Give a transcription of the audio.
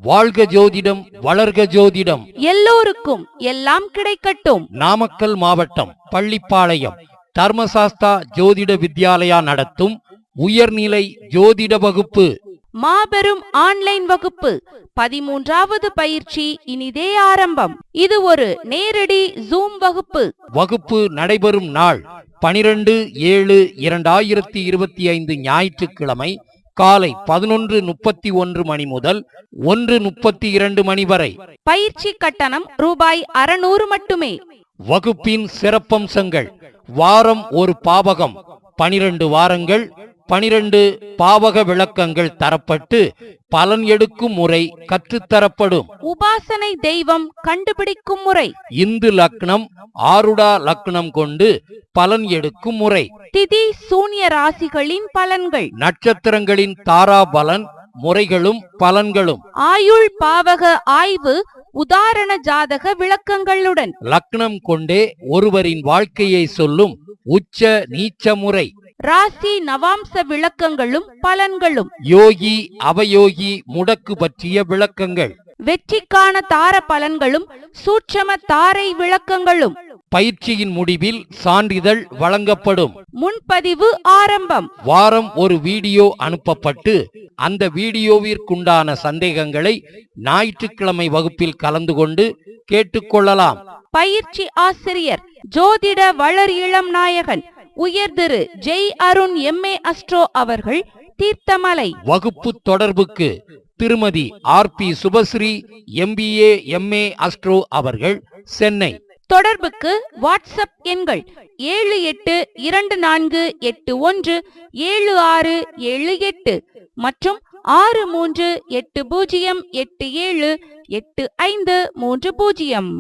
வாழ்க ஜோதிடம், வளர்க ஜோதிடம். எல்லோருக்கும் எல்லாம் கிடைக்கட்டும். நாமக்கல் மாவட்டம் பள்ளிப்பாளையம் தர்மசாஸ்தா ஜோதிட வித்யாலயா நடத்தும் உயர்நிலை ஜோதிட வகுப்பு, மாபெரும் ஆன்லைன் வகுப்பு 13வது பயிற்சி இனிதே ஆரம்பம். இது ஒரு நேரடி ஜூம் வகுப்பு. வகுப்பு நடைபெறும் நாள் 12/7/2025 ஞாயிற்றுக்கிழமை காலை 11:31 மணி முதல் 1:32 மணி வரை. பயிற்சி கட்டணம் ரூபாய் 600 மட்டுமே. வகுப்பின் சிறப்பம்சங்கள்: வாரம் ஒரு பாவகம், 12 வாரங்கள், 12 பாவக விளக்கங்கள் தரப்பட்டு பலன் எடுக்கும் முறை கற்றுத்தரப்படும். உபாசனை தெய்வம் கண்டுபிடிக்கும் முறை, இந்து லக்னம் ஆருடா லக்னம் கொண்டு பலன் எடுக்கும் முறை, திதி சூன்ய ராசிகளின் பலன்கள், நட்சத்திரங்களின் தாரா பலன் முறைகளும் பலன்களும், ஆயுள் பாவக ஆய்வு உதாரண ஜாதக விளக்கங்களுடன், லக்னம் கொண்டே ஒருவரின் வாழ்க்கையை சொல்லும் உச்ச நீச்ச முறை, ராசி நவாம்ச விளக்கங்களும் பலன்களும், யோகி அவயோகி முடக்கு பற்றிய விளக்கங்கள், வெற்றிக்கான தார பலன்களும் சூட்சம தாரை விளக்கங்களும். பயிற்சியின் முடிவில் சான்றிதழ் வழங்கப்படும். முன்பதிவு ஆரம்பம். வாரம் ஒரு வீடியோ அனுப்பப்பட்டு அந்த வீடியோவிற்குண்டான சந்தேகங்களை ஞாயிற்றுக்கிழமை வகுப்பில் கலந்து கொண்டு கேட்டுக்கொள்ளலாம். பயிற்சி ஆசிரியர் ஜோதிட வளர் இளம் நாயகன் உயர் திரு ஜெய் அருண் MA அஸ்ட்ரோ அவர்கள், தீர்த்தமலை. வகுப்பு தொடர்புக்கு திருமதி RP Subashree MBA MA astro அவர்கள், சென்னை. தொடர்புக்கு வாட்ஸ்அப் எண்கள் 7824817678 மற்றும் 6380878530.